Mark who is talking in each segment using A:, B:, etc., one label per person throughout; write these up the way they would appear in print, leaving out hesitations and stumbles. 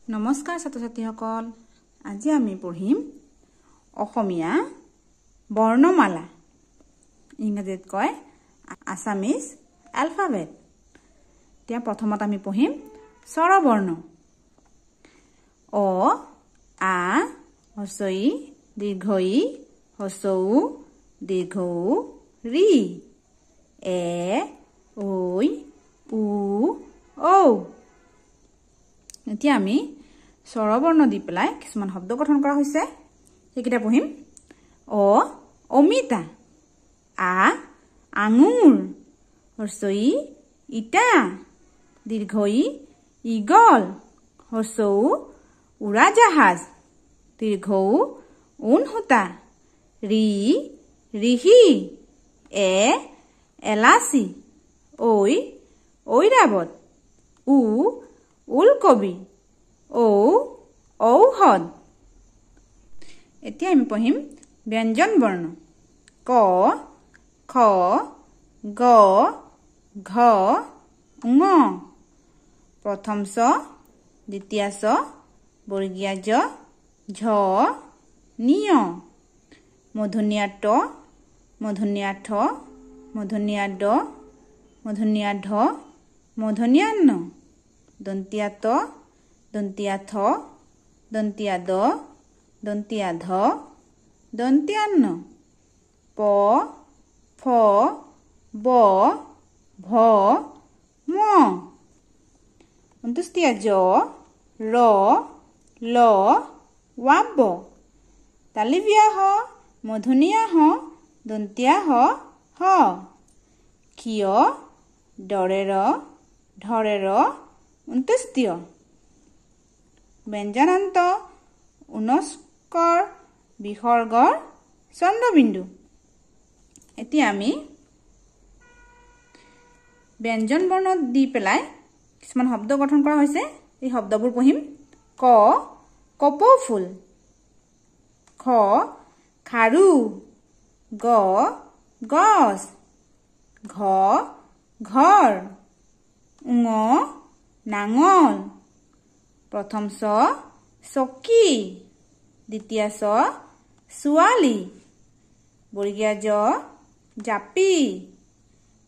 A: নমস্কাৰ ছাত্ৰ-ছাত্ৰীসকল আজি আমি পঢ়িম অসমীয়া বৰ্ণমালা ইংৰাজীত কয় আছামিজ এলফাবেট এতিয়া প্ৰথমত আমি পঢ়িম স্বৰবৰ্ণ অ আ হ্ৰস্ব ই দীৰ্ঘ ই হ্ৰস্ব উ দীৰ্ঘ উ ৰি এ ঐ উ ঔ এতিয়া আমি স্বৰবৰ্ণ দি পেলাই কিছুমান শব্দ গঠন কৰা হৈছে সেইকেইটা পঢ়িম অ অমিতা আ আঙুৰ হ্ৰস্ব ই ইটা দীৰ্ঘ ই ঈগল হ্ৰস্ব উ উৰাজাহাজ দীৰ্ঘ উ ঊণসূতা ৰি ৰিহি এ এলাচি ঐ ঐৰাবত উ ওলকবি ঔ ঔষধ এতিয়া আমি পঢ়িম ব্যঞ্জন বৰ্ণ ক খ গ ঘ ঙ প্ৰথম ছ দ্বিতীয় ছ বৰ্গীয় জ ঝ নিয় মূৰ্ধন্য ট মূৰ্ধন্য ঠ মূৰ্ধন্য ড মূৰ্ধন্য ঢ মূৰ্ধন্য ণ দন্তীয়া ত দন্তীয়া থ দন্তীয়া দ দন্তীয়া ধ দন্তীয়া ন প ফ ব ভ ম অন্ত্যেষ্টিয়া জ ৰ ল ৱাব তালিবীয়া হ মূৰ্ধন্য হ দন্তীয়া হ হ ক্ষিয় ডৰেৰ ঢৰেৰ অন্ত্যেষ্টিয় ব্যঞ্জনান্ত ঊনস্কৰ বিসৰ্গৰ চন্দ্ৰবিন্দু এতিয়া আমি ব্যঞ্জন বৰ্ণ দি পেলাই কিছুমান শব্দ গঠন কৰা হৈছে এই শব্দবোৰ পঢ়িম ক কপৌফুল খ খাৰু গ গছ ঘ ঘৰ ঙ নাঙল প্ৰথম ছ চকী দ্বিতীয় ছ ছোৱালী বৰ্গীয় জ জাপি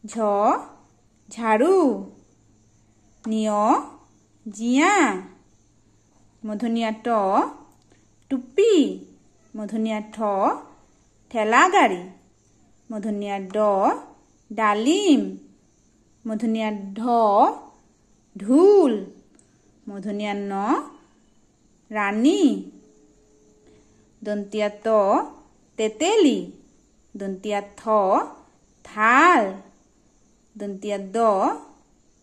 A: ঝ ঝাৰু নিয় জিয়া মূৰ্ধন্য ট টুপি মূৰ্ধন্য ঠ ঠেলা গাড়ী মূৰ্ধন্য ড ডালিম মূৰ্ধন্য ঢ ঢোল মূৰ্ধন্য ন ৰাণী দন্তীয়া ত তেতেলী দন্তীয়া থ থাল দন্তীয়া দ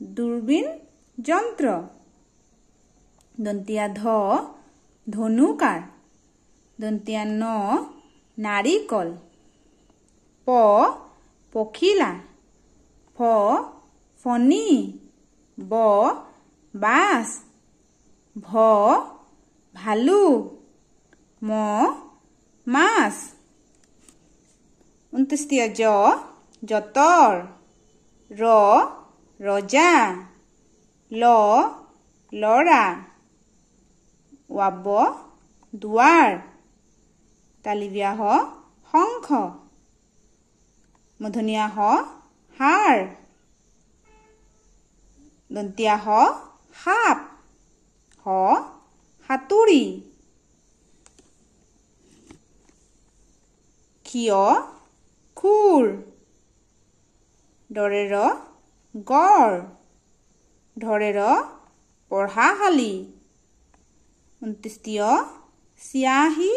A: দূৰবীন যন্ত্ৰ দন্তীয়া ধ ধনুকাৰ দন্তীয়া ন নাৰিকল প পখিলা ফ ফণী ব বাছ ভ ভালুক ম মাছ অন্ত্যেষ্টিয়া জ যতৰ ৰ ৰজা ল লৰা ৱাব দুৱাৰ তালিবীয়া হ শংখ মূৰ্ধন্য হ হাড় দন্তীয়া হ সাপ হ হাতুৰী ক্ষিয় খুৰ ডৰেৰ গড় ঢৰেৰ পঢ়াশালী অন্ত্যেষ্টিয় চিয়াহী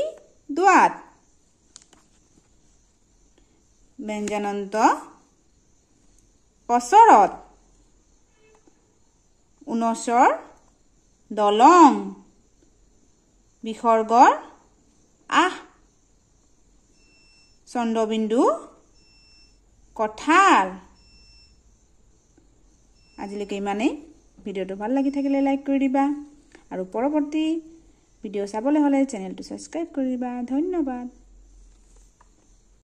A: দোৱাত ব্যঞ্জনান্ত কচৰত ঊনচৰ দলং বিসৰ্গৰ আহ চন্দ্ৰবিন্দু কঁঠাল আজিলৈকে ইমানেই ভিডিঅ'টো ভাল লাগি থাকিলে লাইক কৰি দিবা আৰু পৰৱৰ্তী ভিডিঅ' চাবলৈ হ'লে চেনেলটো ছাবস্ক্ৰাইব কৰি দিবা ধন্যবাদ।